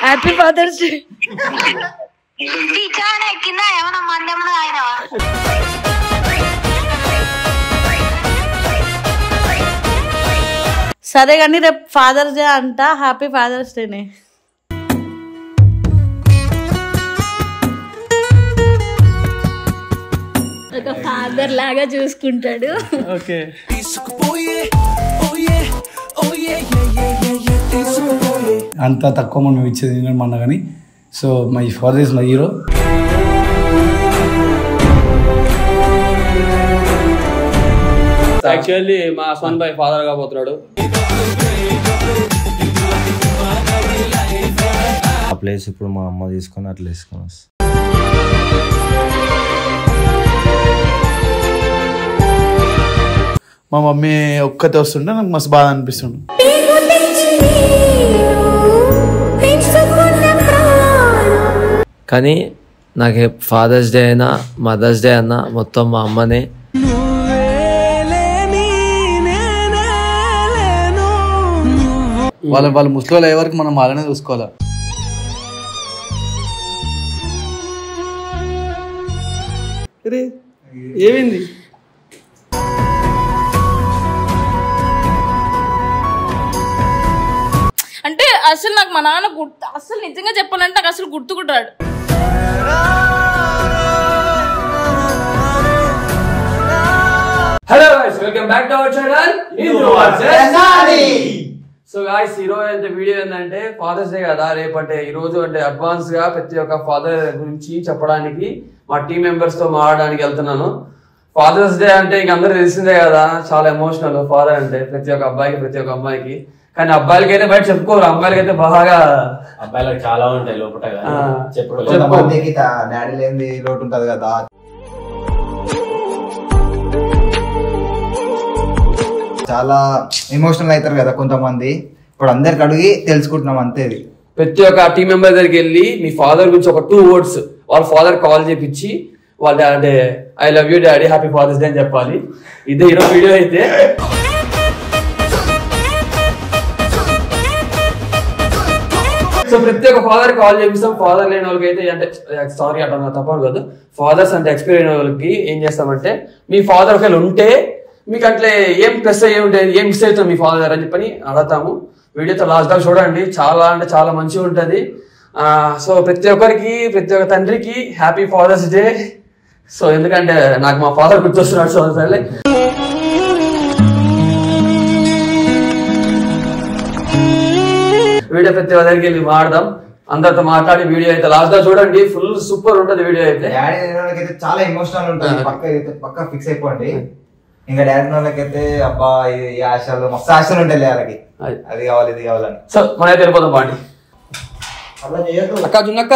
Happy father's day. సరే కానీ రేపు ఫాదర్స్ డే అంట, హ్యాపీ ఫాదర్స్ డేనే. ఒక ఫాదర్ లాగా చూసుకుంటాడు. ఓకే అంత తక్కువ మనం ఇచ్చేది మన కానీ. So my father is my hero. Actually మా సన్ బాయ్ ఫాదర్ కాబోతున్నాడు. ఆ ప్లేస్ ఇప్పుడు మా అమ్మ తీసుకొని అట్లా వేసుకొని వస్తుంది. మా మమ్మీ ఒక్కతే వస్తుంటే నాకు మస్తు బాధ అనిపిస్తుంది. కానీ నాకు ఫాదర్స్ డే అయినా మదర్స్ డే అయినా మొత్తం మా అమ్మనే. వాళ్ళ ముసలి అయ్యే వరకు మనం వాళ్ళనే చూసుకోవాలి. ఏమైంది? అంటే అసలు నాకు మా నాన్న గుర్తు, అసలు నిజంగా చెప్పాలంటే నాకు అసలు గుర్తుకుంటాడు. Hello guys, welcome back to our channel. So guys, ఈ రోజు అయితే వీడియో ఏంటంటే ఫాదర్స్ డే కదా రేపంటే. ఈ రోజు అంటే అడ్వాన్స్ గా ప్రతి ఒక్క ఫాదర్ గురించి చెప్పడానికి మా టీం మెంబర్స్ తో మాట్లాడడానికి వెళ్తున్నాను. ఫాదర్స్ డే అంటే ఇంక అందరూ తెలిసిందే కదా, చాలా ఎమోషనల్ ఫాదర్ అంటే ప్రతి ఒక్క అబ్బాయికి ప్రతి ఒక్క అమ్మాయికి. కానీ అబ్బాయిలకి అయితే బయట చెప్పుకోరు, అమ్మాయిలకి అయితే బాగా. అబ్బాయిలకు చాలా ఉంటాయి లోపల కొంతమందికి డాడీ లేని లోటు ఉంటది కదా. చాలా ఎమోషనల్ అవుతారు కదా కొంతమంది. ఇప్పుడు అందరికి అడిగి తెలుసుకుంటున్నాం అంతే. ప్రతి ఒక్క టీం మెంబర్ దగ్గరికి వెళ్ళి మీ ఫాదర్ గురించి ఒక 2 words వాళ్ళ ఫాదర్ కాల్ చేపించి వాళ్ళ daddy I love you daddy, happy father's day అని చెప్పాలి. ఇదే ఈరోజు వీడియో అయితే. సో ప్రతి ఒక్క ఫాదర్ కాల్ చేపిస్తాం. ఫాదర్ లేని వాళ్ళకి అయితే అంటే సారీ అట్లా తప్పదు కదా, ఫాదర్స్ అంటే ఎక్స్పీరియన్స్ అయిన వాళ్ళకి ఏం చేస్తామంటే మీ ఫాదర్ ఒకవేళ ఉంటే మీకు అట్లే ఏం ప్లస్ అయ్యి ఉంటుంది, ఏం మిస్ అవుతుంది మీ ఫాదర్ అని చెప్పని అడుగుతాము. వీడియోతో లాస్ట్ దాకా చూడండి, చాలా అంటే చాలా మంచిగా ఉంటుంది. సో ప్రతి ఒక్కరికి ప్రతి ఒక్క తండ్రికి హ్యాపీ ఫాదర్స్ డే. సో ఎందుకంటే నాకు మా ఫాదర్ గుర్తొస్తున్నాడు. సో సరే వీడియో ప్రతి ఒక్కరికి వెళ్ళి మాడదాం, అందరితో మాట్లాడి వీడియో అయితే లాస్ట్ గా చూడండి, ఫుల్ సూపర్ ఉంటుంది వీడియో అయితే. డాడీ అయితే చాలా ఎమోషనల్ ఉంటుంది, పక్క ఫిక్స్ అయిపోండి. ఇంకా డాడీ వాళ్ళకైతే అబ్బా ఈ ఆశలు మస్తు ఆశలు ఉంటాయి వాళ్ళకి, అది కావాలి ఇది కావాలని. సో మన అయితే వెళ్ళిపోదాం పాండి. అక్క జున్నక్క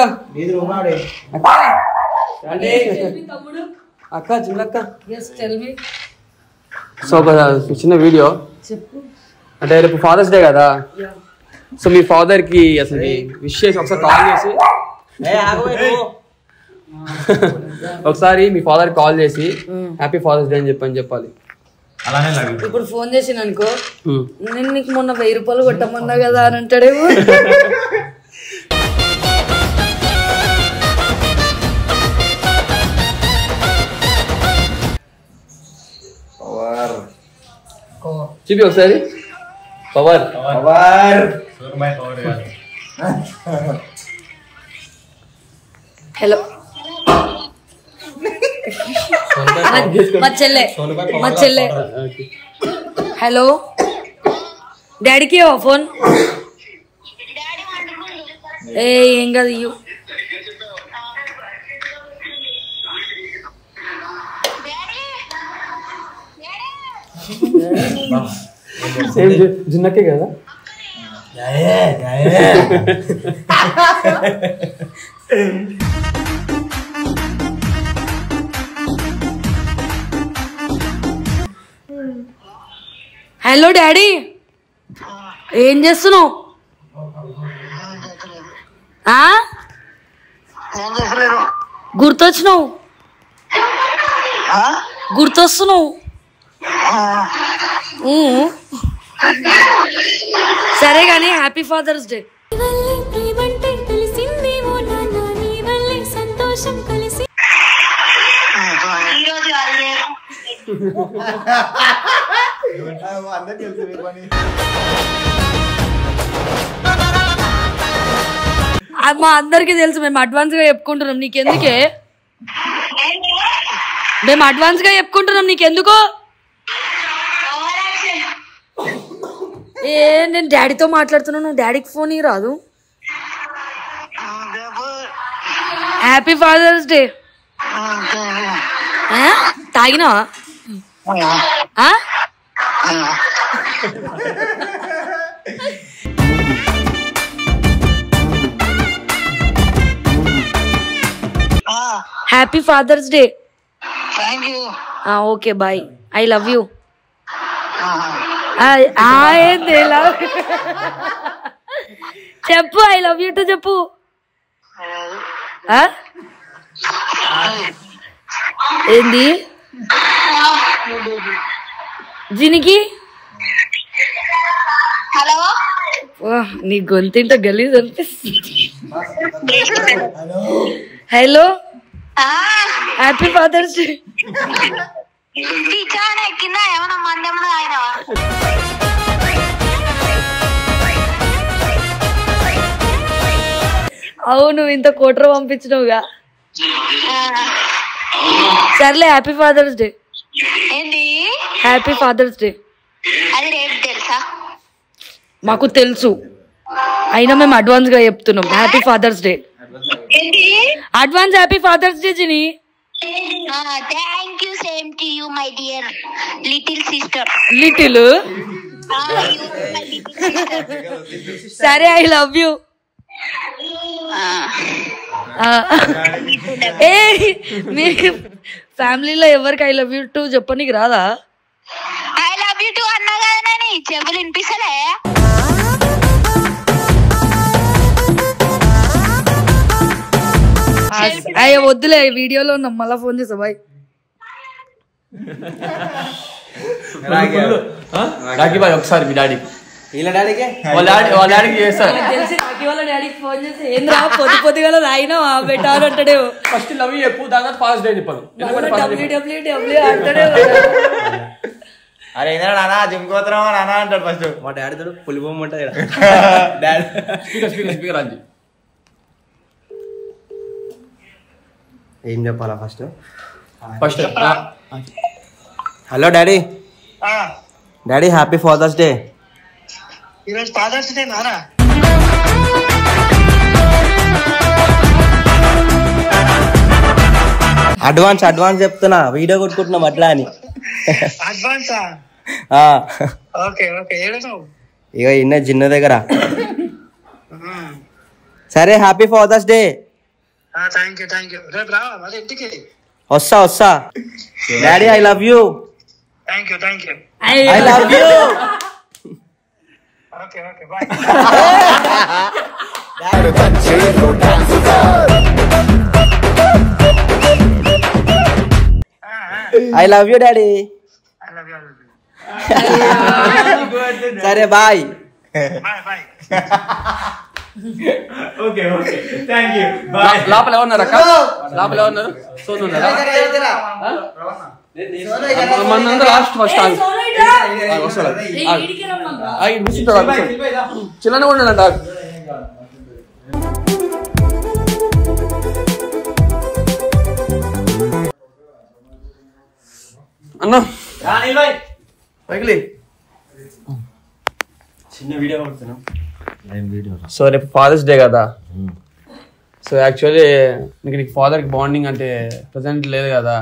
అక్క జున్నక్క. సో ఒక చిన్న వీడియో అంటే రేపు ఫాదర్స్ డే కదా. సో మీ ఫాదర్ కి అసలు విష్ చేసి ఒకసారి కాల్ చేసి ఒకసారి మీ ఫాదర్ కాల్ చేసి హ్యాపీ ఫాదర్స్ డే అని చెప్పాలి. ఇప్పుడు ఫోన్ చేసి అనుకో, నేను నీకు మొన్న 1000 రూపాయలు కొట్టమన్నా కదా అని అంటాడేమో. చూపి ఒకసారి పవర్. హలో మా చెల్లె. హలో డాడీకి ఫోన్. ఏం కాదు ఇయ్యు. జున్నకే కదా. హలో డాడీ, ఏం చేస్తున్నావు? గుర్తొచ్చినావు. సరే కానీ హ్యాపీ ఫాదర్స్ డే. మా అందరికి తెలుసు, మేము అడ్వాన్స్ గా చెప్పుకుంటున్నాం, నీకెందుకే? మేము అడ్వాన్స్ గా చెప్పుకుంటున్నాం, నీకెందుకు? నేను డాడీతో మాట్లాడుతున్నాను, నువ్వు డాడీకి ఫోన్ ఇవ్వ రాదు. Happy father's day. తాగినా happy father's day. Okay bye, I love you. చెప్పు, ఐ లవ్ యూ టు చెప్పు. ఏంది జినికి? నీ గొంతింట గలీజ్ అనిపిస్తుంది. హలో, హ్యాపీ ఫాదర్స్ డే. అవును, ఇంత కోట్ర పంపించినవుగా. సర్లే, happy father's day. Happy father's day. మాకు తెలుసు, అయినా మేము అడ్వాన్స్ గా చెప్తున్నాం happy father's day. Advance happy father's day Jini. Thank you, same to you my dear little sister. Little? సరే, ఐ లవ్ యూ. ఏ మీ ఫ్యామిలీలో ఎవరికి ఐ లవ్ యూ టు చెప్పనీకి రాదా? ఐ లవ్ యూ టు అన్నా కదా, చెవులు వినిపిస్తలే? అయ్యో వద్దులే, వీడియోలో ఉన్నాం, మళ్ళా ఫోన్ చేసా. బాయ్. రాఖీ బాయ్ ఒకసారి మీ డాడీకి, వాళ్ళ డాడీకి చేస్తారు. తెలిసి రాఖీ వాళ్ళ డాడీకి ఫోన్ చేసి ఏంద్రా పొద్దుగా రాయినా పెట్టారు అంటాడే. ఫస్ట్ లవ్ యూ చెప్పు, దాని ఫాస్ట్ డే చెప్పాను. డబ్ల్యూడబ్ల్యూడబ్ల్యూ అంటాడే. అరే ఏంద్రా నానా జిమ్ కోతున్నావా నానా అంటాడు ఫస్ట్. మా డాడీ తోడు పులి బొమ్మ ఉంటుంది. స్పీకర్ అంది. ఏం చెప్పాలా first? Hello daddy. Daddy happy father's day. ఈరోజు ఫాదర్స్ డే నానా? అడ్వాన్స్ చెప్తున్నా, వీడియో కొట్టుకుంటున్నాం అట్లా అని. అడ్వాన్సా? Okay okay. ఇక ఇన్న జిన్న దగ్గర. సరే, happy father's day. Thank you. రేపు రావా మరి ఇంటికి? వస్తా. Daddy I love you. Thank you. I love you. Okay bye. I love you daddy. సరే bye. Bye. Okay thank you. లోపల ఎవరున్నారు అక్క? లోపల ఎవరున్నారు? సోను ఉన్నారా? లాస్ట్ ఫస్ట్ చిన్న ఉన్నాడంట. అన్న చిన్న వీడియో కొడుతున్నాం. సో రేపు ఫాదర్స్ డే కదా. సో యాక్చువల్లీ నీకు ఫాదర్కి బాండింగ్ అంటే ప్రజెంట్ లేదు కదా.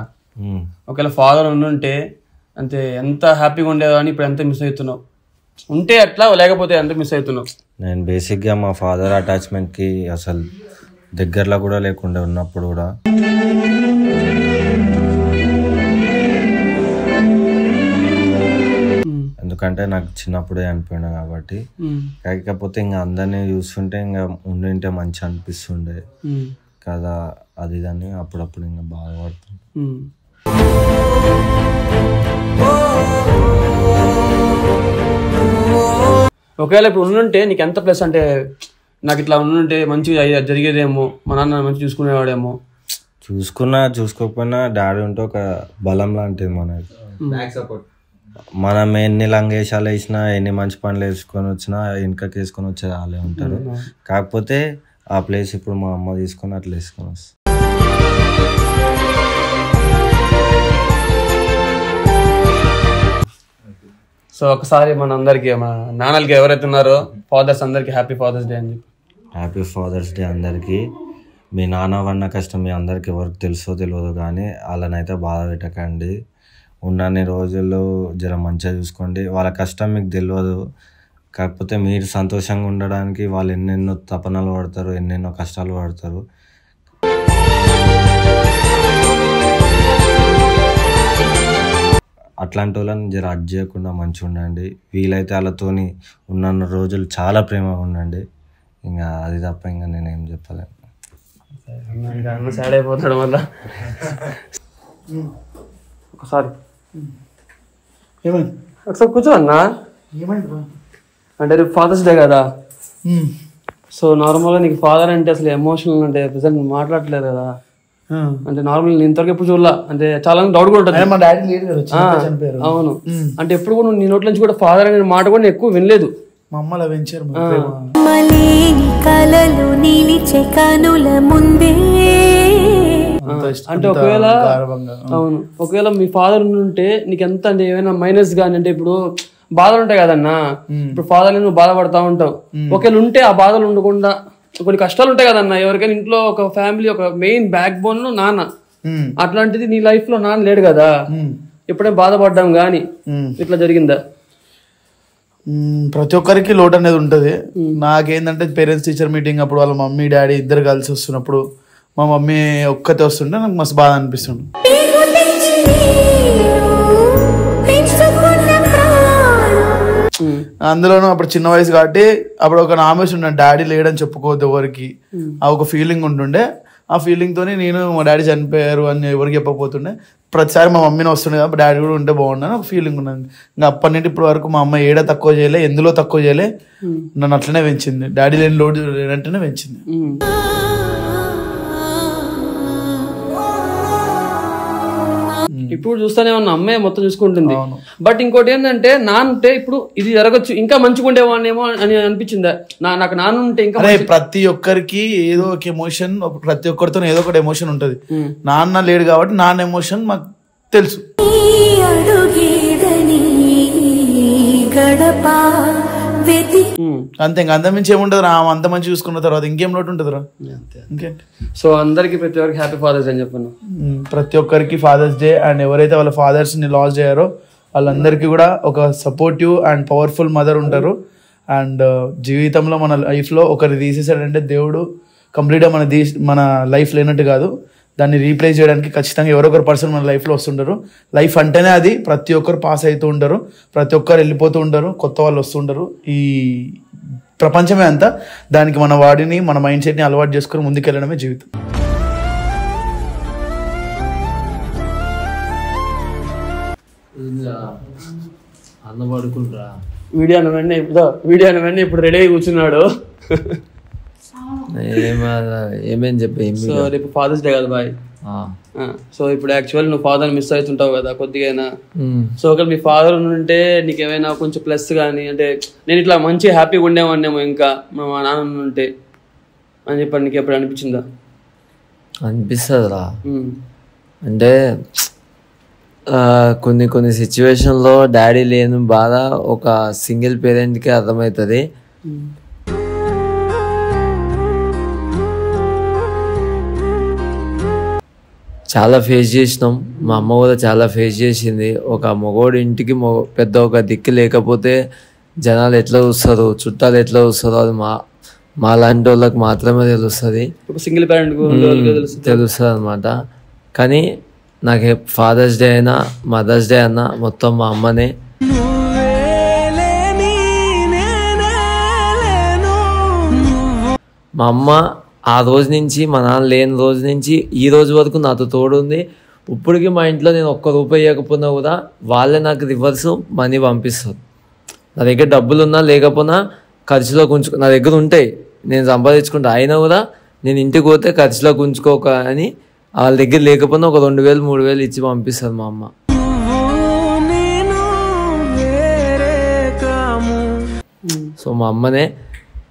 ఒకవేళ ఫాదర్ ఉండుంటే అంతే ఎంత హ్యాపీగా ఉండేదో అని ఇప్పుడు ఎంత మిస్ అవుతున్నావు. ఉంటే అట్లా, లేకపోతే ఎంత మిస్ అవుతున్నావు. నేను బేసిక్గా మా ఫాదర్ అటాచ్మెంట్కి అసలు దగ్గరలో కూడా లేకుండా ఉన్నప్పుడు కూడా ఎందుకంటే నాకు చిన్నప్పుడే చనిపోయినా కాబట్టి. కాకపోతే ఇంకా అందరినీ చూస్తుంటే ఇంకా ఉండింటే మంచి అనిపిస్తుండే కదా, అది దాన్ని అప్పుడప్పుడు ఇంకా బాధపడుతుంది. ఒకవేళ ఇప్పుడు ఉండుంటే నీకు ఎంత ప్లస్ అంటే నాకు ఇట్లా ఉండుంటే మంచిగా జరిగేదేమో, మా నాన్న మంచిగా చూసుకునేవాడేమో. చూసుకోకపోయినా డాడీ ఉంటే ఒక బలం లాంటిది మనకి. Back support. మనం ఎన్ని లంగేషాలు వేసినా, ఎన్ని మంచి పనులు వేసుకొని వచ్చినా వెనుకకి వేసుకొని వచ్చేది వాళ్ళే ఉంటారు. కాకపోతే ఆ ప్లేస్ ఇప్పుడు మా అమ్మ తీసుకొని అట్లా వేసుకొని వస్తుంది. సో ఒకసారి మన అందరికి, మన నాన్నలకి ఎవరైతే ఉన్నారో ఫాదర్స్ అందరికి హ్యాపీ ఫాదర్స్ డే అని చెప్పి. హ్యాపీ ఫాదర్స్ డే అందరికీ. మీ నాన్న పడిన కష్టం మీ అందరికి ఎవరికి తెలుసో తెలియదు, కానీ వాళ్ళనైతే బాధ పెట్టకండి. ఉన్నన్ని రోజుల్లో జర మంచిగా చూసుకోండి. వాళ్ళ కష్టం మీకు తెలియదు, కాకపోతే మీరు సంతోషంగా ఉండడానికి వాళ్ళు ఎన్నెన్నో తపనలు పడతారు, ఎన్నెన్నో కష్టాలు పడతారు. అట్లాంటి వాళ్ళని జర అడ్జస్ట్ చేయకుండా మంచిగా ఉండండి. వీలైతే వాళ్ళతోని ఉన్న రోజులు చాలా ప్రేమగా ఉండండి. ఇంకా అది తప్ప ఇంకా నేనేం చెప్పలేను. సాడ్ అయిపోతాడు మళ్ళా. ఒకసారి ఒకసారి కూర్చో అన్నా. అంటే రేపు ఫాదర్స్ డే కదా, సో నార్మల్గా నీకు ఫాదర్ అంటే అసలు ఎమోషనల్ అంటే ప్రెసెంట్ మాట్లాడలేదు కదా. అంటే నార్మల్ నేను ఇంతవరకు ఎప్పుడు చూడలా, అంటే చాలా డౌట్ కూడా ఉంటుంది. మా డాడీ లేడు కదా, అవును. అంటే ఎప్పుడు కూడా నీ నోట్ల నుంచి కూడా ఫాదర్ అనే మాట కూడా ఎక్కువ వినలేదు. మా అమ్మ అలా పెంచారు. అంటే ఒకవేళ అవును, ఒకవేళ మీ ఫాదర్ ఉంటే నీకు ఎంత అంటే ఏమైనా మైనస్ గానీ, అంటే ఇప్పుడు బాధలు ఉంటాయి కదన్నా, ఇప్పుడు ఫాదర్ నువ్వు బాధపడతా ఉంటావు. ఒకవేళ ఉంటే ఆ బాధలు ఉండకుండా కొన్ని కష్టాలు ఉంటాయి కదన్నా, ఎవరికైనా ఇంట్లో ఒక ఫ్యామిలీ ఒక మెయిన్ బ్యాక్ బోన్ నాన్న. అట్లాంటిది నీ లైఫ్ లో నాన్న లేడు కదా, ఎప్పుడైనా బాధపడ్డాం గానీ ఇట్లా జరిగిందా? ప్రతి ఒక్కరికి లోటు అనేది ఉంటుంది. నాకేంటంటే పేరెంట్స్ టీచర్ మీటింగ్ అప్పుడు వాళ్ళ మమ్మీ డాడీ ఇద్దరు కలిసి వస్తున్నప్పుడు మా మమ్మీ ఒక్కతే వస్తుంటే నాకు మస్తు బాధ అనిపిస్తుంది. అందులోనూ అప్పుడు చిన్న వయసు కాబట్టి అప్పుడు ఒక నామేసి ఉండే డాడీ లేడని చెప్పుకోవద్దు ఎవరికి, ఆ ఒక ఫీలింగ్ ఉంటుండే. ఆ ఫీలింగ్ తోని నేను మా డాడీ చనిపోయారు అని ఎవరికి చెప్పకపోతుండే. ప్రతిసారి మా మమ్మీని వస్తుండే కాబట్టి డాడీ కూడా ఉంటే బాగుండని ఒక ఫీలింగ్ ఉన్నది. ఇంకా అప్పటి నుండి ఇప్పటి వరకు మా అమ్మ ఏడా తక్కువ చేయలే, ఎందులో తక్కువ చేయలే, నన్ను అట్లనే పెంచింది. డాడీ లేని లోటు లేనంటేనే పెంచింది. ఇప్పుడు చూస్తానే ఉన్న అమ్మాయి మొత్తం చూసుకుంటుంది. బట్ ఇంకోటి ఏంటంటే నాన్నంటే ఇప్పుడు ఇది జరగచ్చు, ఇంకా మంచిగా ఉండేవాడినేమో అని అనిపించిందా? నాకు నాన్న ఉంటే ఇంకా ప్రతి ఒక్కరికి ఏదో ఒక ఎమోషన్, ప్రతి ఒక్కరితో ఏదో ఒకటి ఎమోషన్ ఉంటది. నాన్న లేడు కాబట్టి నాన్న ఎమోషన్ మాకు తెలుసు. అంతే, ఇంకా అంతమించి ఏముంటది రా, అంత మంచి చూసుకున్న తర్వాత ఇంకేం లోటు ఉంటది రా. ఇంకేంటి. సో అందరికి ప్రతి ఒక్కరికి హ్యాపీ ఫాదర్స్ డే అని చెప్పాను. ప్రతి ఒక్కరికి ఫాదర్స్ డే. అండ్ ఎవరైతే వాళ్ళ ఫాదర్స్ ని లాస్ చేయారో వాళ్ళందరికీ కూడా ఒక సపోర్టివ్ అండ్ పవర్ఫుల్ మదర్ ఉంటారు. అండ్ జీవితంలో మన లైఫ్ లో ఒకరు తీసేసాడంటే దేవుడు కంప్లీట్ గా మన లైఫ్ లేనట్టు కాదు, దాన్ని రీప్లేస్ చేయడానికి ఖచ్చితంగా ఎవరో ఒకరు పర్సన్ మన లైఫ్లో వస్తుంటారు. లైఫ్ అంటేనే అది, ప్రతి ఒక్కరు పాస్ అవుతూ ఉంటారు, ప్రతి ఒక్కరు వెళ్ళిపోతూ ఉంటారు, కొత్త వాళ్ళు వస్తుంటారు. ఈ ప్రపంచమే అంతా. దానికి మన వాడిని, మన మైండ్ సెట్ని అలవాటు చేసుకుని ముందుకెళ్ళడమే జీవితం. అన్న పడుకుంటా వీడియో వెంటనే ఇప్పుడు రెడీ అయి కూర్చున్నాడు. ఏమేం చెప్పి. సో రేపు ఫాదర్స్ డే కదా బాయ్. సో ఇప్పుడు యాక్చువల్ నువ్వు ఫాదర్ మిస్ అవుతుంటావు కదా కొద్దిగా. సో ఒకవేళ మీ ఫాదర్ ఉంటే నీకేమైనా కొంచెం ప్లస్ కానీ, అంటే నేను ఇట్లా మంచి హ్యాపీగా ఉండేవాడినేమో ఇంకా మా నాన్న ఉంటే అని చెప్పి నీకు ఎప్పుడు అనిపించిందా? అనిపిస్తుందిరా. అంటే కొన్ని సిచ్యువేషన్లో డాడీ లేని బాధ ఒక సింగిల్ పేరెంట్కి అర్థమవుతుంది. చాలా ఫేస్ చేసినాం, మా అమ్మ కూడా చాలా ఫేస్ చేసింది. ఒక మగోడు ఇంటికి పెద్ద ఒక దిక్కు లేకపోతే జనాలు ఎట్లా చూస్తారు, చుట్టాలు ఎట్లా చూస్తారో అది మా లాంటి వాళ్ళకి మాత్రమే తెలుస్తుంది, సింగిల్ పేరెంట్ తెలుస్తుంది అనమాట. కానీ నాకు ఫాదర్స్ డే అయినా మదర్స్ డే అయినా మొత్తం మా అమ్మనే. మా అమ్మ ఆ రోజు నుంచి, మా నాన్న లేని రోజు నుంచి ఈ రోజు వరకు నాతో తోడుంది. ఇప్పటికీ మా ఇంట్లో నేను ఒక్క రూపాయి ఇవ్వకపోయినా కూడా వాళ్ళే నాకు రివర్స్ మనీ పంపిస్తారు. నా దగ్గర డబ్బులు ఉన్నా లేకపోయినా ఖర్చులోకి ఉంచుకో, నా దగ్గర ఉంటాయి నేను సంపాదించుకుంటా, అయినా కూడా నేను ఇంటికి పోతే ఖర్చులోకి ఉంచుకోక అని వాళ్ళ దగ్గర లేకపోయినా ఒక 2,000 3,000 ఇచ్చి పంపిస్తుంది మా అమ్మ. సో మా అమ్మనే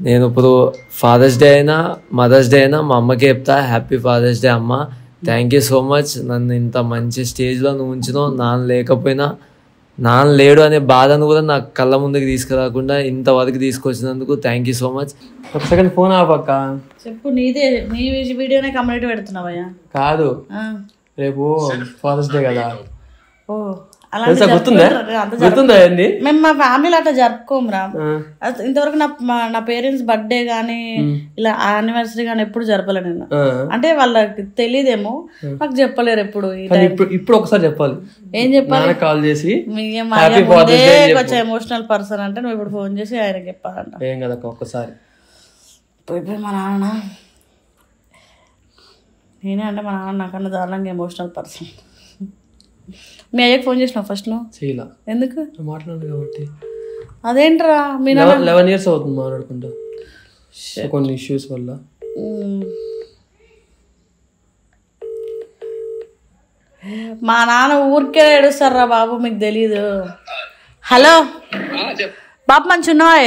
నేను ఇప్పుడు ఫాదర్స్ డే అయినా మదర్స్ డే అయినా మా అమ్మకి చెప్తా, హ్యాపీ ఫాదర్స్ డే అమ్మ, థ్యాంక్ యూ సో మచ్, నన్ను ఇంత మంచి స్టేజ్లో నువ్వు ఉంచినావు, నాన్న లేకపోయినా నాన్న లేడు అనే బాధను కూడా నాకు కళ్ళ ముందుకు తీసుకురాకుండా ఇంతవరకు తీసుకొచ్చినందుకు థ్యాంక్ యూ సో మచ్. ఒక సెకండ్ ఫోన్ ఆపక్క. చెప్పు, నీ వీడియోనే కంప్లీట్ పెడుతున్నావయ్యా? కాదు, రేపు ఫాదర్స్ డే కదా. ఓ గుర్తుందా? మేము మా ఫ్యామిలీలో అట్లా జరుపుకోమరా. ఇంతవరకు నా పేరెంట్స్ బర్త్డే గానీ ఇలా యానివర్సరీ గానీ ఎప్పుడు జరపలే నేను. అంటే వాళ్ళకి తెలియదేమో, నాకు చెప్పలేరు ఎప్పుడు. ఇప్పుడు ఒకసారి చెప్పాలి. ఏం చెప్పాలి? కాల్ చేసి కొంచెం ఎమోషనల్ పర్సన్ అంటే నువ్వు ఇప్పుడు ఫోన్ చేసి ఆయనకి చెప్పాలంట. ఏం కదా ఒక్కసారి ఇప్పుడు మా నాన్న, నేనే అంటే మా నాన్న నాకన్నా దారుణంగా ఎమోషనల్ పర్సన్. మీ అయ్యకి ఫోన్ చేసినావు ఫస్ట్? నువ్వు చేయలా? ఎందుకు? మాట్లాడు కాబట్టి. అదేంట్రా, మీ 11 years అవుతుంది మాట్లాడుకుంటా, కొన్ని ఇష్యూస్ వల్ల. మా నాన్న ఊరికే ఏడుస్తారా బాబు, మీకు తెలీదు. హలో బాబు, మంచి ఉన్నావా?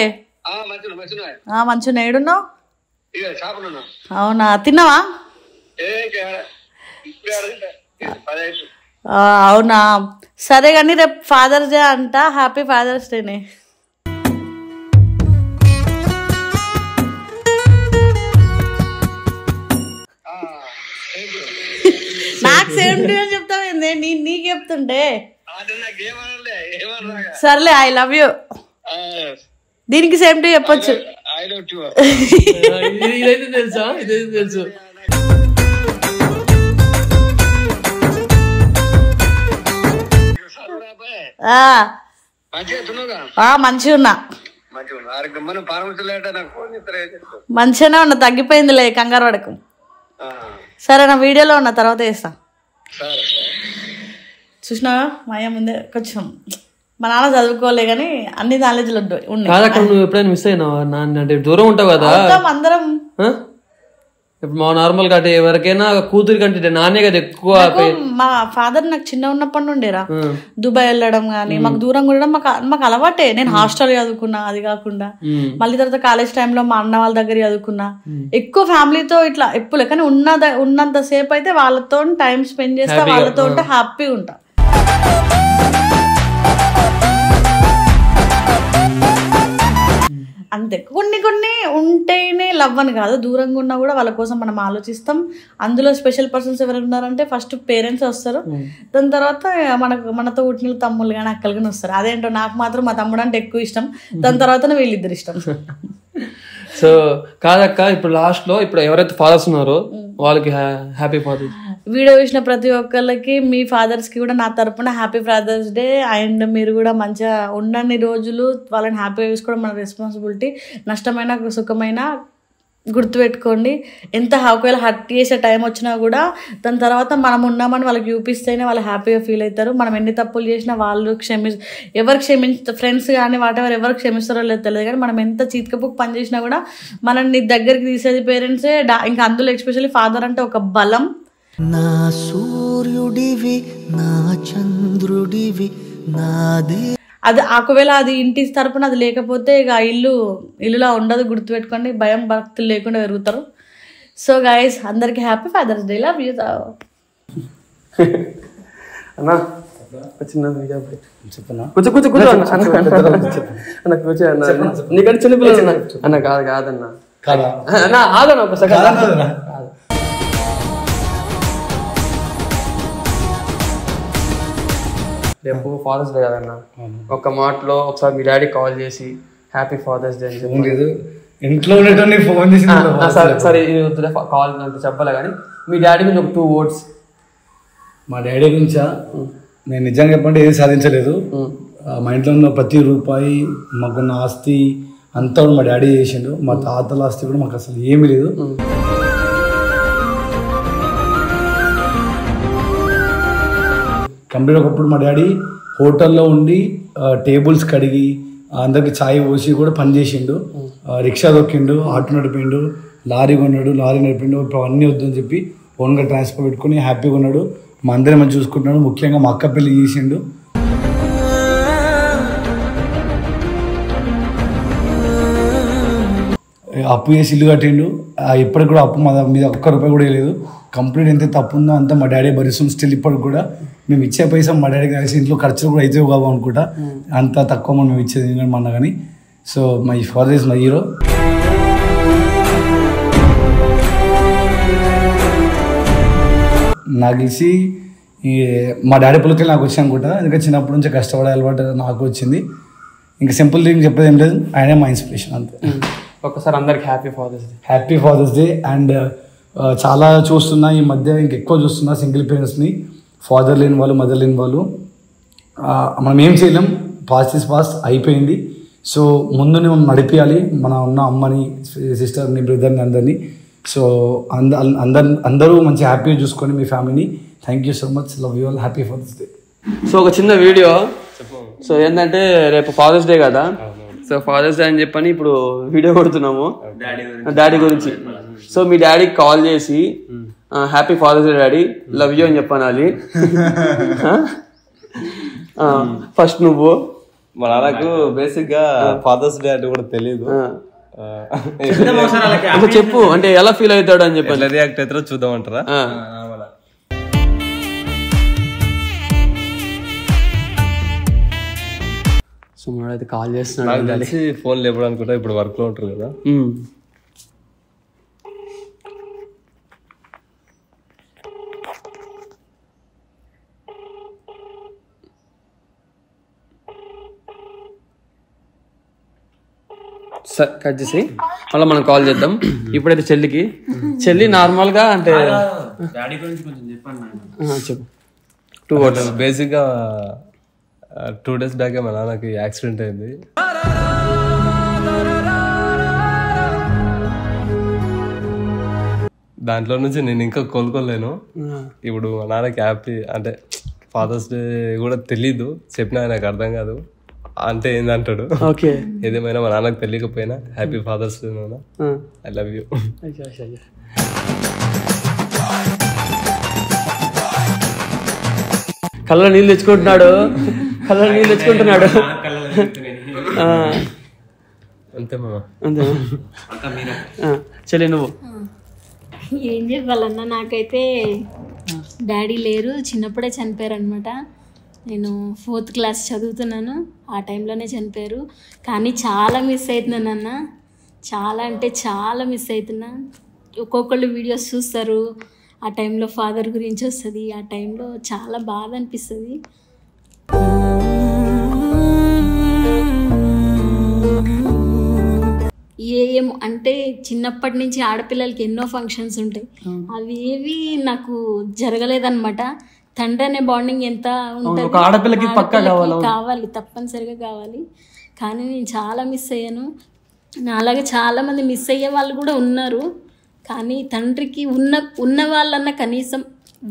మంచి ఏడున్నావు? అవునా, తిన్నావా? అవునా, సరే కానీ రేపు ఫాదర్స్ డే అంట, హ్యాపీ ఫాదర్స్ డేనే. నాకు సేమ్ డే అని చెప్తావేంది? నీకు చెప్తుంటే. సర్లే, ఐ లవ్ యూ. దీనికి సేమ్ డే చెప్పొచ్చు. తెలుసా? ఇదైతే తెలుసు. మంచిగా ఉన్నా, మంచిగానే ఉన్నా, తగ్గిపోయిందిలే, కంగారు పడకు. సరే, నా వీడియోలో ఉన్నా, తర్వాత వేస్తా. చూసినా మా అయ్య ముందే కొంచెం, మా నాన్న చదువుకోలే కానీ అన్ని నాలెడ్జ్లు ఉన్నాయి. నువ్వు ఎప్పుడైనా మిస్ అయినావా? అంటే దూరం ఉంటావు కదా అందరం. ఇప్పుడు మా నార్మల్ గా అంటే ఎవరికైనా కూతురి కంటే నానే కదా ఎక్కువ. మా ఫాదర్ నాకు చిన్న ఉన్నప్పటి నుండేరా దుబాయ్ వెళ్ళడం గానీ, మాకు దూరం ఉండడం మాకు అలవాటే. నేను హాస్టల్ చదువుకున్నా, అది కాకుండా మళ్ళీ తర్వాత కాలేజ్ టైంలో మా అన్న వాళ్ళ దగ్గర చదువుకున్నా. ఎక్కువ ఫ్యామిలీతో ఇట్లా ఎప్పుడు, కానీ ఉన్నంత సేపు అయితే వాళ్ళతో టైం స్పెండ్ చేస్తా, వాళ్ళతో ఉంటే హ్యాపీగా ఉంటా. అంతే, కొన్ని ఉంటేనే లవ్ అని కాదు, దూరంగా ఉన్నా కూడా వాళ్ళ కోసం మనం ఆలోచిస్తాం. అందులో స్పెషల్ పర్సన్స్ ఎవరు ఉన్నారంటే ఫస్ట్ పేరెంట్స్ వస్తారు, దాని తర్వాత మనతో పుట్టిన తమ్ముళ్ళు కానీ అక్కలు కానీ వస్తారు. అదేంటో నాకు మాత్రం మా తమ్ముడు అంటే ఎక్కువ ఇష్టం, దాని తర్వాత వీళ్ళిద్దరు ఇష్టం. సో కాదక్క, ఇప్పుడు లాస్ట్ లో ఇప్పుడు ఎవరైతే ఫాదర్స్ ఉన్నారో వాళ్ళకి హ్యాపీ ఫాదర్స్. వీడియో చూసిన ప్రతి ఒక్కరికి, మీ ఫాదర్స్ కి కూడా నా తరపున హ్యాపీ ఫాదర్స్ డే. అండ్ మీరు కూడా మంచిగా ఉన్నన్ని రోజులు వాళ్ళని హ్యాపీగా చూసుకోవడం మన రెస్పాన్సిబిలిటీ. నష్టమైన సుఖమైన గుర్తుపెట్టుకోండి. ఎంత ఒకవేళ హర్ట్ చేసే టైం వచ్చినా కూడా దాని తర్వాత మనం ఉన్నామని వాళ్ళకి చూపిస్తేనే వాళ్ళు హ్యాపీగా ఫీల్ అవుతారు. మనం ఎన్ని తప్పులు చేసినా వాళ్ళు ఫ్రెండ్స్ కానీ ఎవరు క్షమిస్తారో లేదో తెలియదు, కానీ మనం ఎంత చీతకపుక్ పని చేసినా కూడా మనల్ని దగ్గరికి తీసేది పేరెంట్సే. ఇంకా అందులో ఎస్పెషల్లీ ఫాదర్ అంటే ఒక బలం. నా సూర్యుడివి, నా చంద్రుడివి, నాదే. అది ఒకవేళ అది ఇంటి తరపున అది లేకపోతే ఇక ఇల్లులా ఉండదు, గుర్తుపెట్టుకోండి. భయం భక్తులు లేకుండా పెరుగుతారు. సో గైస్, అందరికి happy father's day. Love you. అన్నా చిన్న నీకంటే చిన్నపిల్లలు అన్న. కాదన్నా ఆగన్నా ఒకసారి. రేపు ఫాదర్స్ డే కదన్నా, ఒక మాటలో ఒకసారి మీ డాడీ కాల్ చేసి హ్యాపీ ఫాదర్స్ డే అని చెప్పలేదు. ఇంట్లో ఫోన్ చేసి సరే కాల్ అంత చెప్పలే, కానీ మీ డాడీ గురించి ఒక 2 words. మా డాడీ గురించా? నేను నిజంగా చెప్పంటే ఏది సాధించలేదు. మా ఇంట్లో ఉన్న ప్రతి రూపాయి, మాకున్న ఆస్తి అంతా మా డాడీ చేసిండు. మా తాతల ఆస్తి కూడా మాకు అసలు ఏమీ లేదు. కంప్లీట్ ఒకప్పుడు మా డాడీ హోటల్లో ఉండి టేబుల్స్ కడిగి అందరికి ఛాయ్ పోసి కూడా పని చేసిండు. రిక్షా దొక్కిండు, ఆటో నడిపిండు, లారీ కొన్నాడు, లారీ నడిపిండు. ఇప్పుడు అన్నీ వద్దని చెప్పి ఓన్గా ట్రాన్స్పోర్ట్ పెట్టుకుని హ్యాపీగా ఉన్నాడు. మా అందరం మంచి చూసుకుంటున్నాడు. ముఖ్యంగా మా అక్క పెళ్లి చేసిండు. అప్పు చేసి ఇల్లు కట్టిండు. ఇప్పటికి కూడా అప్పు మా మీద ₹1 కూడా లేదు. కంప్లీట్ ఎంత తప్పు ఉందో అంతా మా డాడీ భరిస్తుంది. స్టిల్ ఇప్పటికి కూడా మేము ఇచ్చే పైసా మా డాడీ కలిసి ఇంట్లో ఖర్చులు కూడా అయితే కావు అనుకుంటా. అంత తక్కువ మనం ఇచ్చేది మన కానీ. So my father is my hero. నాకు తెలిసి మా డాడీ పులకెళ్ళి నాకు వచ్చి అనుకుంటా. ఎందుకంటే చిన్నప్పటి నుంచి కష్టపడే అలవాటు నాకు వచ్చింది. ఇంకా సింపుల్ థింగ్ చెప్పేది ఏం లేదు, ఆయనే మా ఇన్స్పిరేషన్ అంతే. ఒక్కసారి అందరికి happy father's day. Happy father's day. And చాలా చూస్తున్నా ఈ మధ్య, ఇంకెక్కువ చూస్తున్నా సింగిల్ పేరెంట్స్ని, ఫాదర్ లేని వాళ్ళు, మదర్ లేని వాళ్ళు. మనం ఏం చేయలేం, పాస్ట్ ఇస్ పాస్ట్, అయిపోయింది. సో ముందుని మనం నడిపించాలి మన ఉన్న అమ్మని, సిస్టర్ని, బ్రదర్ని, అందరినీ. సో అందరూ మంచి హ్యాపీగా చూసుకొని మీ ఫ్యామిలీని. Thank you so much, love you all, happy father's day. So ఒక చిన్న వీడియో. సో ఏంటంటే రేపు ఫాదర్స్ డే కదా, సో ఫాదర్స్ డే అని చెప్పని ఇప్పుడు వీడియో కొడుతున్నాము డాడీ గురించి. సో మీ డాడీకి కాల్ చేసి happy father's day daddy, love you అని చెప్పనాలి. ఫస్ట్ నువ్వు. మా నాన్నకు బేసిక్ గా ఫాదర్స్ డే అంటే కూడా తెలియదు. చెప్పు, అంటే ఎలా ఫీల్ అవుతాడు అని చెప్పి రియాక్ట్ అవుతారో చూద్దామంటారా? సో అయితే కాల్ చేస్తున్నాడు, కలిసి ఫోన్ లేపడం అనుకుంటా. ఇప్పుడు వర్క్ లో ఉంటారు కదా. సరే కట్ చేసి మళ్ళీ మనం కాల్ చేద్దాం. ఇప్పుడైతే చెల్లి నార్మల్ గా అంటే డాడీ గురించి కొంచెం చెప్పండి. చెప్పు. 2 words. బేసిక్ గా 2 days బ్యాక్ మా నాన్నకి యాక్సిడెంట్ అయింది. దాంట్లో నుంచి నేను ఇంకా కోలుకోలేను. ఇప్పుడు మా నాన్నకి హ్యాపీ అంటే ఫాదర్స్ డే కూడా తెలీదు, చెప్పినా నాకు అర్థం కాదు. అంటే ఏందంటాడు. ఓకే, ఏదేమైనా మా నాన్నకు తెలియకపోయినా హ్యాపీ ఫాదర్స్ డే నాన్న, ఐ లవ్ యూ. కళ్ళ నీళ్ళు తెచ్చుకుంటున్నాడు. అంతే మామ, అంతే. చెల్లి నువ్వు. ఏం చెప్పాలన్నా, నాకైతే డాడీ లేరు, చిన్నప్పుడే చనిపోయారు అనమాట. నేను 4th క్లాస్ చదువుతున్నాను, ఆ టైంలోనే చనిపోయారు. కానీ చాలా మిస్ అవుతున్నాను అన్న, చాలా అంటే చాలా మిస్ అవుతున్నా. ఒక్కొక్కళ్ళు వీడియోస్ చూస్తారు, ఆ టైంలో ఫాదర్ గురించి వస్తుంది, ఆ టైంలో చాలా బాధ అనిపిస్తుంది. ఏం అంటే చిన్నప్పటి నుంచి ఆడపిల్లలకి ఎన్నో ఫంక్షన్స్ ఉంటాయి, అవి ఏవి నాకు జరగలేదన్నమాట. తండ్రి అనే బాండింగ్ ఎంత ఉంటుంది, ఆడపిల్లకి కావాలి, తప్పనిసరిగా కావాలి. కానీ నేను చాలా మిస్ అయ్యాను. నాలాగే చాలామంది మిస్ అయ్యే వాళ్ళు కూడా ఉన్నారు. కానీ తండ్రికి ఉన్న వాళ్ళన్న కనీసం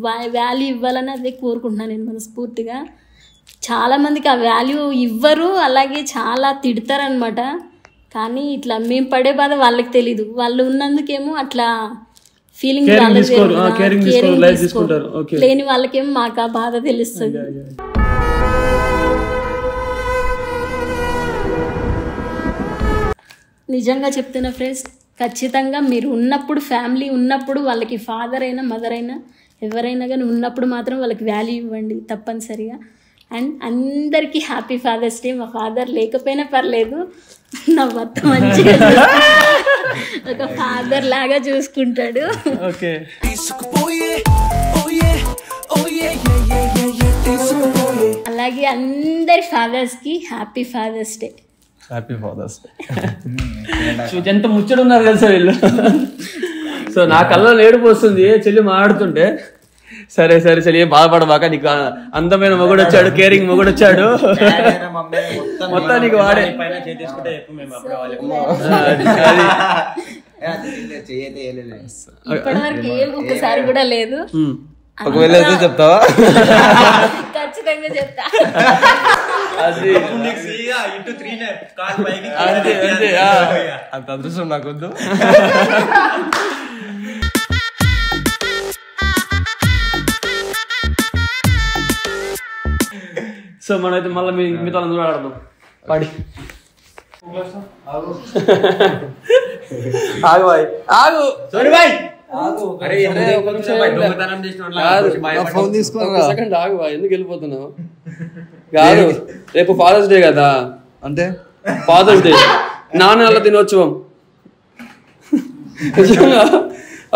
వాల్యూ ఇవ్వాలని అదే కోరుకుంటున్నాను నేను మనస్ఫూర్తిగా. చాలామందికి ఆ వాల్యూ ఇవ్వరు, అలాగే చాలా తిడతారనమాట. కానీ ఇట్లా మేము పడే బాధ వాళ్ళకి తెలీదు. వాళ్ళు ఉన్నందుకేమో అట్లా ఫీలింగ్ లేని వాళ్ళకేమో మాకు ఆ బాధ తెలుస్తుంది. నిజంగా చెప్తున్నా ఫ్రెండ్స్, ఖచ్చితంగా మీరు ఉన్నప్పుడు, ఫ్యామిలీ ఉన్నప్పుడు, వాళ్ళకి ఫాదర్ అయినా మదర్ అయినా ఎవరైనా కానీ ఉన్నప్పుడు మాత్రం వాళ్ళకి వాల్యూ ఇవ్వండి తప్పనిసరిగా. అండ్ అందరికీ హ్యాపీ ఫాదర్స్ డే. మా ఫాదర్ లేకపోయినా పర్లేదు, నా భర్త మంచిగా ఒక ఫాదర్ లాగా చూసుకుంటాడు. అలాగే అందరి ఫాదర్స్కి happy father's day. Happy father's day. ఎంత ముచ్చడు ఉన్నారు తెలుసా వీళ్ళు. సో నా కళ్ళలో ఏడుపు వస్తుంది చెల్లి మాట్లాడుతుంటే. సరే సరే చెల్లి, బాధపడబాక, నీకు అందమైన మొగుడు వచ్చాడు, కేరింగ్ మొగుడు వచ్చాడు, మొత్తం నీకు వాడే. ఇప్పటివరకు ఏం ఒక్కసారి కూడా లేదు. ఒకవేళ చెప్తావా? ఖచ్చితంగా చెప్తా. అంత అదృష్టం నాకొద్దు. సో మనైతే మళ్ళీ మిగతా అందరూ ఆడదాం. పాడి ఆగు బాయ్, ఆగు బాయ్, సెకండ్ ఆగు బాయ్. ఎందుకు వెళ్ళిపోతున్నావు? కాదు, రేపు ఫాదర్స్ డే కదా. అంటే ఫాదర్స్ డే, నాన్నల దినోత్సవం.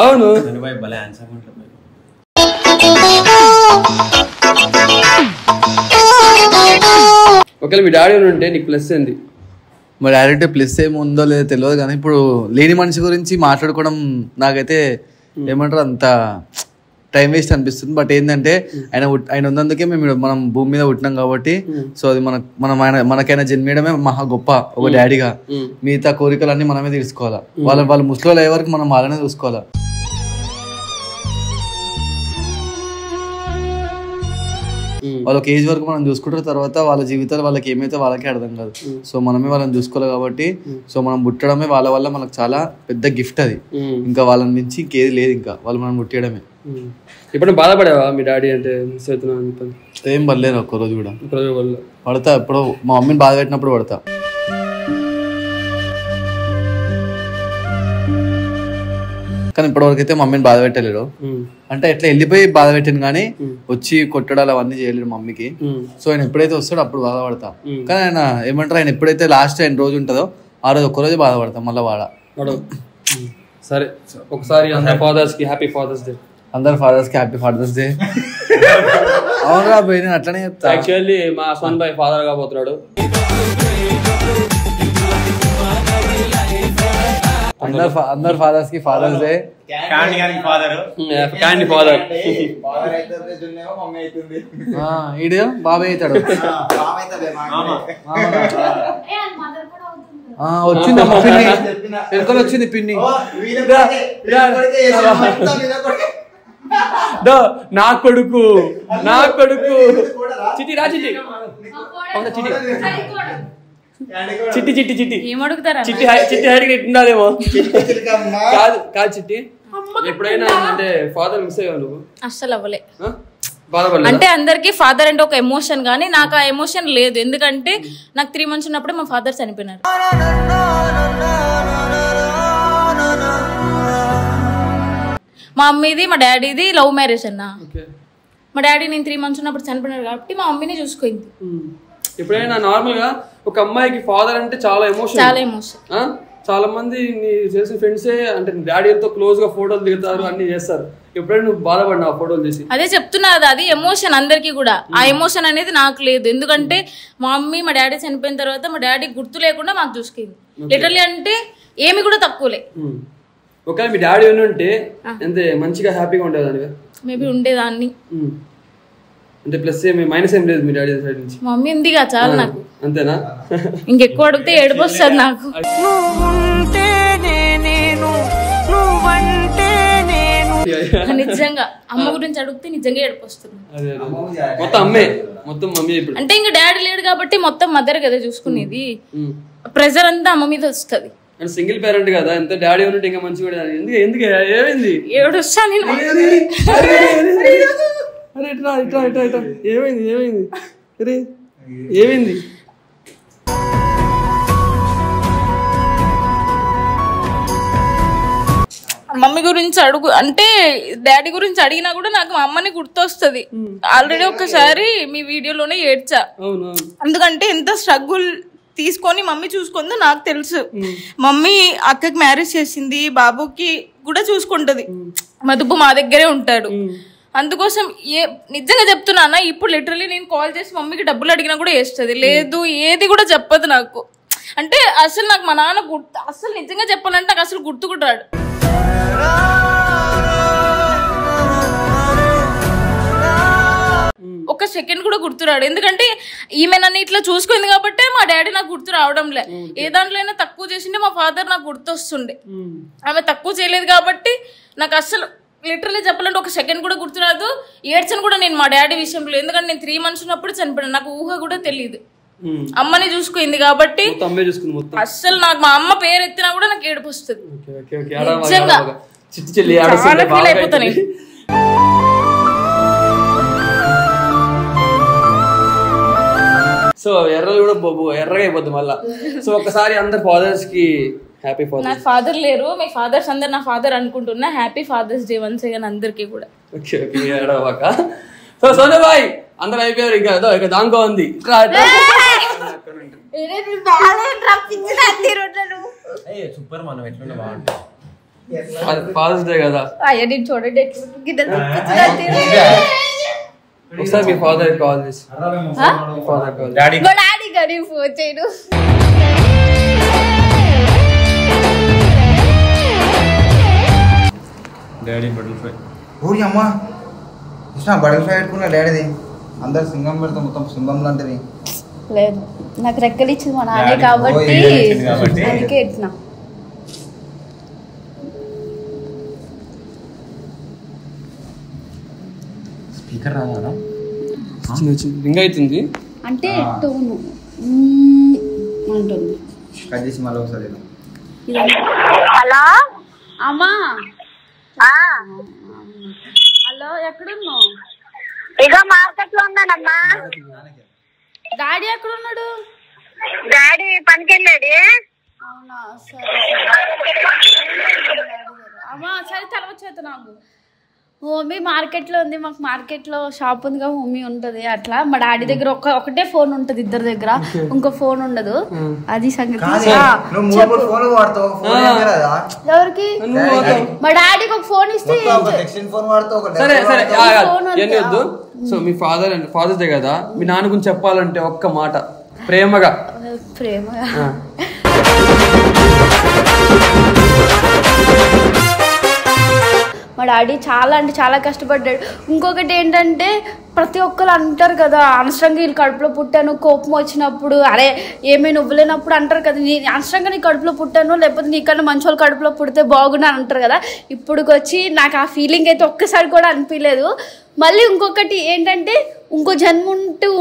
అవును, ఒకవేళ మీ డాడీ ఉంటే నీకు ప్లస్ ఏంది? మా డాడీ అంటే ప్లస్ ఏమి ఉందో లేదో తెలియదు, కానీ ఇప్పుడు లేని మనిషి గురించి మాట్లాడుకోవడం నాకైతే ఏమంటారు అంత టైం వేస్ట్ అనిపిస్తుంది. బట్ ఏంటంటే ఆయన ఉన్నందుకే మనం భూమి మీద పుట్టినాం కాబట్టి, సో అది మనకైనా జన్మేయడమే మహా గొప్ప ఒక డాడీగా. మిగతా కోరికలన్నీ మనమే తీసుకోవాలా. వాళ్ళు ముసలి అయ్యే వరకు మనం వాళ్ళనే చూసుకోవాలా. వాళ్ళకి ఏజ్ వరకు మనం చూసుకుంటారు, తర్వాత వాళ్ళ జీవితాలు వాళ్ళకి ఏమైతే వాళ్ళకే అర్థం కాదు. సో మనమే వాళ్ళని చూసుకోవాలి కాబట్టి, సో మనం పుట్టడమే వాళ్ళ వల్ల మనకు చాలా పెద్ద గిఫ్ట్ అది. ఇంకా వాళ్ళని మించి ఇంకేది లేదు, ఇంకా వాళ్ళు మనం పుట్టడమే. ఇప్పుడు బాధపడేవా మీ డాడీ అంటే మిస్ అవుతున్నాను? ఏం పడలేరు ఒక్కరోజు కూడా. పడతా, ఎప్పుడో మా మమ్మీని బాధ పెట్టినప్పుడు పడతా. కానీ ఇప్పటివరకు అయితే మమ్మీని బాధ పెట్టలేడు. అంటే ఎట్లా వెళ్ళిపోయి బాధ పెట్టాను, కానీ వచ్చి కొట్టడాలు అవన్నీ చేయలేడు మమ్మీకి. సో ఆయన ఎప్పుడైతే వస్తాడో అప్పుడు బాధపడతా. కానీ ఆయన ఏమంటారు, ఆయన ఎప్పుడైతే లాస్ట్ ఆయన రోజు ఉంటుందో ఆ రోజు ఒక్కరోజు బాధపడతాం, మళ్ళీ సరే ఒకసారి అందరు ఫాదర్స్ కి హ్యాపీ ఫాదర్స్ డే. అందరు ఫాదర్స్ కి హ్యాపీ ఫాదర్స్ డే. అవునరా పోయి, నేను అట్లనే చెప్తా. యాక్చువల్లీ మా సోన్ భాయ్ ఫాదర్ కాబోతున్నాడు. అందరు ఫాదర్స్ కి ఫాదర్స్ డే. క్యాండీ ఫాదర్ ఈడు బాబాయ్ అవుతాడు. వచ్చింది పిన్ని, పెరుకలు వచ్చింది పిన్ని. నా కొడుకు చిట్టి రా, చిట్టి చిట్టి చిట్టి చిట్టి చిట్టి చిట్టి హైట్ ఉండాలేమో. కాదు కాదు చిట్టి, ఎప్పుడైనా అంటే ఫాదర్ మిస్ అయ్యావు నువ్వు? అస్సలు అవ్వలే. అంటే అందరికి ఫాదర్ అంటే ఒక ఎమోషన్, కానీ నాకు ఆ ఎమోషన్ లేదు. ఎందుకంటే నాకు 3 months ఉన్నప్పుడే మా ఫాదర్ చనిపోయినారు. మా మమ్మీది మా డాడీది లవ్ మ్యారేజ్ అన్న. మా డాడీ నేను 3 months ఉన్నప్పుడు చనిపోయినారు కాబట్టి మా మమ్మీని చూసుకుంది. ఎప్పుడైనా నార్మల్ గా ఒక అమ్మాయికి ఫాదర్ అంటే చాలా ఎమోషన్. చాలా మంది చేసిన ఫ్రెండ్సే అంటే డాడీతో క్లోజ్ గా ఫోటోలు దిగుతారు, అన్ని చేస్తారు. ఎప్పుడైనా నువ్వు బాధపడినా ఫోటోలు తీసి? అదే చెప్తున్నా, అది ఎమోషన్ అందరికి కూడా. ఆ ఎమోషన్ అనేది నాకు లేదు. ఎందుకంటే మా మమ్మీ మా డాడీ చనిపోయిన తర్వాత మా డాడీ గుర్తు లేకుండా మాకు చూసుకుంది. లిటరల్లీ అంటే ఏమి కూడా తక్కువలే. ఒకవేళ మీ డాడీ ఉంటే ఎంత మంచిగా హ్యాపీగా ఉండేదాన్ని? మేబీ ఉండేదాన్ని. అంటే ప్లస్ ఏమి మైనస్ ఏం లేదు మీ డాడీ సైడ్ నుంచి? మమ్మీ ఉందిగా చాలు నాకు. అంతేనా? ఇంకెక్కువ అడిగితే ఏడుపు వస్తుంది నాకు. నిజంగా అమ్మ గురించి అడిగితే నిజంగా ఏడుపు వస్తుంది. మొత్తం అమ్మే, మొత్తం మమ్మీ. ఇప్పుడు అంటే ఇంకా డాడీ లేడు కాబట్టి మొత్తం మదర్ కదా చూసుకునేది. ప్రెజర్ అంతా అమ్మ మీద వస్తుంది. సింగిల్ పేరెంట్ కదా, ఎంత డాడీ ఉన్నట్టు ఇంకా మంచిగా. ఎందుకు ఏమైంది? ఏడుస్తా నేను. అరే ఇట్లా ఇట్లా ఇట్లా ఇట్లా ఏమైంది? ఏమైంది? అరే ఏమైంది? మమ్మీ గురించి అడుగు అంటే డాడీ గురించి అడిగినా కూడా నాకు మా అమ్మని గుర్తొస్తుంది. ఆల్రెడీ ఒకసారి మీ వీడియోలోనే ఏడ్చా. ఎందుకంటే ఎంత స్ట్రగుల్ తీసుకొని మమ్మీ చూసుకుందో నాకు తెలుసు. మమ్మీ అక్కకి మ్యారేజ్ చేసింది, బాబుకి కూడా చూసుకుంటది. మధుపు మా దగ్గరే ఉంటాడు. అందుకోసం నిజంగా చెప్తున్నా, ఇప్పుడు లిటరలీ నేను కాల్ చేసి మమ్మీకి డబ్బులు అడిగినా కూడా వేస్తుంది. లేదు ఏది కూడా చెప్పదు నాకు. అంటే అసలు నాకు మా నాన్న గుర్తు, అసలు నిజంగా చెప్పాలంటే నాకు అసలు గుర్తు కూడా రాడు. ఒక సెకండ్ కూడా గుర్తురాడు. ఎందుకంటే ఈమె నన్ను ఇట్లా చూసుకుంది కాబట్టి మా డాడీ నాకు గుర్తు రావడం లే. ఏ దాంట్లో అయినా తక్కువ చేసిండే మా ఫాదర్ నాకు గుర్తొస్తుండే. ఆమె తక్కువ చేయలేదు కాబట్టి నాకు అసలు లిటరలీ చెప్పాలంటే ఒక సెకండ్ కూడా గుర్తురాదు. ఏడ్చను కూడా నేను మా డాడీ విషయంలో. ఎందుకంటే నేను 3 months ఉన్నప్పుడు చనిపోయాను. నాకు ఊహ కూడా తెలియదు. అమ్మని చూసుకుంది కాబట్టి అమ్మే చూసుకుంది మొత్తం. అస్సలు నాకు మా అమ్మ పేరు ఎత్తినా కూడా నాకు ఏడుపు వస్తుంది. నిజంగా చిట్టి చెల్లి చాలా ఫీల్ అయిపోతాను. సో ఎర్రలు కూడా ఎర్రగా అయిపోద్ది మళ్ళా. సో ఒకసారి అందరు ఫాదర్స్ కి హ్యాపీ ఫాదర్స్. నాకు ఫాదర్ లేరు, మీ ఫాదర్స్ అందరు నా ఫాదర్ అనుకుంటున్నా. Happy father's day once again అందరికి కూడా. ఓకే ఓకే ఏడవాక. సో సోను బాయ్ అందరు అయిపోయారు, ఇంకా దాంకో ఉంది. సూపర్ మనం ఎట్లుంటే బాగుంటుంది. ఫాదర్స్ డే కదా, చూడండి ఒకసారి మీ ఫాదర్ కాల్ చేసి డాడీ గారి ఫోన్ చేయడు. డాడీ బటర్ఫ్లై ఊరి అమ్మ ఇష్టం బటర్ఫ్లై పెట్టుకున్నా డాడీది. అందరు సింగం పెడతాం, మొత్తం సింగం లాంటిది. లేదు నాకు రెక్కలు ఇచ్చింది మా నాన్న కాబట్టి అందుకే ఎట్టినా. స్పీకర్ రాదా రింగ్ అవుతుంది అంటే టోను అంటుంది. కట్ చేసి మళ్ళీ ఒకసారి హలో అమ్మా. హలో ఎక్కడున్నావు? ఇక మార్కెట్ లో ఉన్నానమ్మా. డాడీ ఎక్కడున్నాడు? డాడీ పనికి వెళ్ళాడు. అవునా సరే అమ్మా. సరే తర్వాత చేత నాకు మమ్మీ మార్కెట్లో ఉంది, మాకు మార్కెట్లో షాప్ ఉంది కదా, మమ్మీ ఉంటుంది. అట్లా మా డాడీ దగ్గర ఒకటే ఫోన్ ఉంటుంది, ఇద్దరి దగ్గర ఇంకో ఫోన్ ఉండదు. అది సంగతి. ఎవరికి? మా డాడీకి ఒక ఫోన్ ఇస్తే సరే సరే వద్దు. సో మీ ఫాదర్స్ డే కదా, మీ నాన్న గురించి చెప్పాలంటే ఒక్క మాట ప్రేమగా. మా డాడీ చాలా అంటే చాలా కష్టపడ్డాడు. ఇంకొకటి ఏంటంటే ప్రతి ఒక్కరు అంటారు కదా, అనవసరంగా వీళ్ళు కడుపులో పుట్టాను, కోపం వచ్చినప్పుడు అరే ఏమైనా ఇవ్వలేనప్పుడు అంటారు కదా, నేను అనవసరంగా నీ కడుపులో పుట్టాను, లేకపోతే నీకన్నా మంచి వాళ్ళు కడుపులో పుడితే బాగున్నా అంటారు కదా. ఇప్పుడుకొచ్చి నాకు ఆ ఫీలింగ్ అయితే ఒక్కసారి కూడా అనిపించలేదు. మళ్ళీ ఇంకొకటి ఏంటంటే ఇంకో జన్మ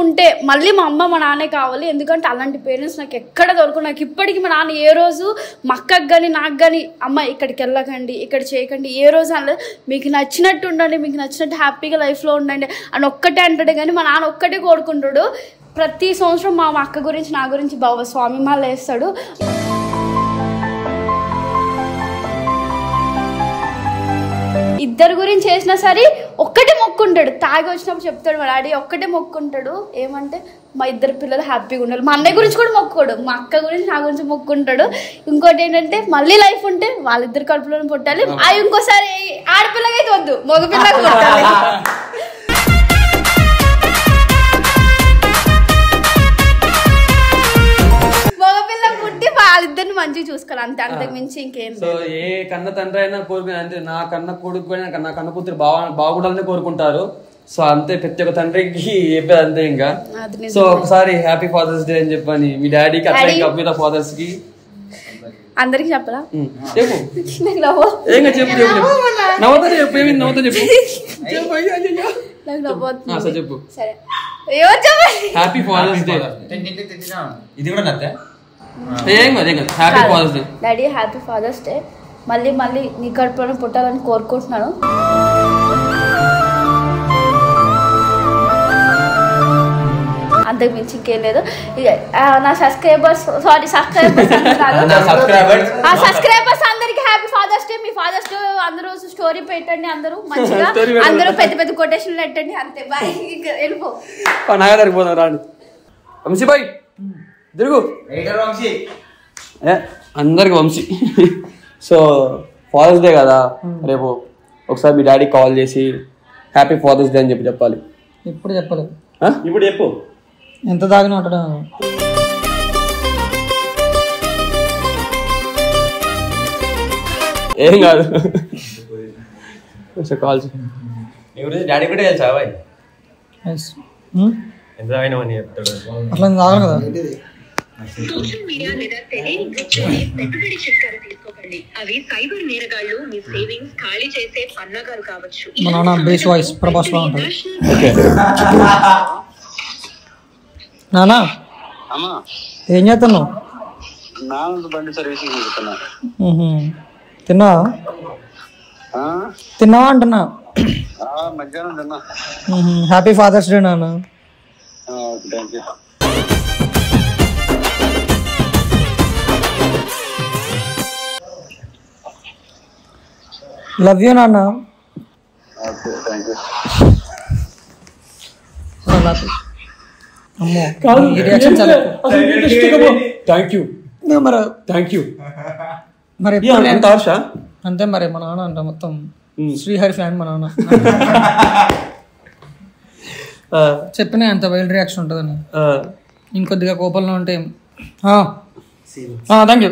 ఉంటే మళ్ళీ మా అమ్మ మా నాన్నే కావాలి. ఎందుకంటే అలాంటి పేరెంట్స్ నాకు ఎక్కడ దొరకదు. నాకు ఇప్పటికీ మా నాన్న ఏ రోజు మా అక్కకి కానీ నాకు కానీ అమ్మ ఇక్కడికి వెళ్ళకండి, ఇక్కడ చేయకండి ఏ రోజు అనలేదు. మీకు నచ్చినట్టు ఉండండి, మీకు నచ్చినట్టు హ్యాపీగా లైఫ్లో ఉండండి అని ఒక్కటే అంటాడు. కానీ మా నాన్న ఒక్కటే కోరుకుంటాడు. ప్రతి సంవత్సరం మా అక్క గురించి నా గురించి బాబా స్వామి మాల వేస్తాడు. ఇద్దరు గురించి చేసినా సరే ఒక్కటే మొక్కుంటాడు. తాగి వచ్చినప్పుడు చెప్తాడు మా డాడీ, ఒక్కటే మొక్కుంటాడు. ఏమంటే మా ఇద్దరు పిల్లలు హ్యాపీగా ఉండాలి. మా అన్నయ్య గురించి కూడా మొక్కుకోడు, మా అక్క గురించి నా గురించి మొక్కుంటాడు. ఇంకోటి ఏంటంటే మళ్ళీ లైఫ్ ఉంటే వాళ్ళిద్దరు కడుపులోనే పుట్టాలి. ఇంకోసారి ఆడపిల్లకైతే వద్దు, మగపిల్లకి పుట్టాలి. వాళ్ళిద్దరిని మంచిగా చూసుకోవాలి అంతే, అంతకు మించి ఇంకేం. సో ఏ కన్న తండ్రి అయినా కోరుకునే అంటే నా కన్న కొడుకు నా కన్న కూతురు బాగుండాలని కోరుకుంటారు. సో అంతే ప్రతి ఒక్క తండ్రికి చెప్పేది అంతే. ఇంకా సో ఒకసారి హ్యాపీ ఫాదర్స్ డే అని చెప్పని మీ డాడీకి అట్లా ఇంకా మీద ఫాదర్స్ కి అందరికి చెప్పరా? చెప్పు చెప్పు నవ్వుతా చెప్పు ఏమి నవ్వుతా చెప్పు చెప్పు. Happy father's day. ఇది కూడా నచ్చే happy father's day daddy. Happy father's day. మళ్ళీ మళ్ళీ నీ కడుపులో పుట్టాలని కోరుకుంటున్నాను. అంతకు మించి ఇంకేం లేదు. నా సబ్స్క్రైబర్స్ అందరికి హ్యాపీ ఫాదర్స్ డే. మీ ఫాదర్స్ డే అందరూ స్టోరీ పెట్టండి, అందరూ మంచిగా అందరూ పెద్ద పెద్ద కొటేషన్లు పెట్టండి. అంతే బాయ్, వెళ్ళిపో. నాగరిపోదాం రాండి వంశీ బాయ్ తిరుగు అందరికి వంశీ. సో ఫాదర్స్ డే కదా, రేపు ఒకసారి మీ డాడీ కాల్ చేసి హ్యాపీ ఫాదర్స్ డే అని చెప్పాలి. ఇప్పుడు చెప్పలేదు, ఇప్పుడు చెప్పు. ఎంత తాగినా ఉంటాడు. ఏం కాదు కాల్ డాడీ కూడా తెలుసా బాయ్? ఎంత తాగినామని చెప్తాడు. అట్లా తాగను కదా. సోషల్ మీడియా లేదా పెట్టుబడి చిట్కాలు తీసుకోకండి. అవి సైబర్ నేరగాళ్లు మీ సేవింగ్స్ ఖాళీ చేసే పన్నాగాలు కావచ్చు. మా నాన్న బేస్ వాయిస్ ప్రభాస్ లా ఉంటుంది. ఓకే నానా అమ్మా ఏం చేస్తున్నావు? నాన్న బండి సర్వీసింగ్ చేస్తున్నా. తిన్నావా? తిన్నావా అంటున్నా. మధ్యాహ్నం తిన్నా. హ్యాపీ ఫాదర్స్ డే నాన్న. Thank you. లవ్ యూ నాన్న. Thank you. అమ్మో థ్యాంక్ యూ మరి థ్యాంక్ యూ. మరి అంతే మరి మా నాన్న అంట మొత్తం శ్రీహరి ఫ్యాన్ మా నాన్న. చెప్పినా ఎంత వైల్డ్ రియాక్షన్ ఉంటుందని. ఇంకొద్దిగా కోపంలో ఉంటే థ్యాంక్ యూ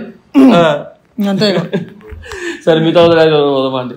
అంతే. సరే మీతో వదలమండి.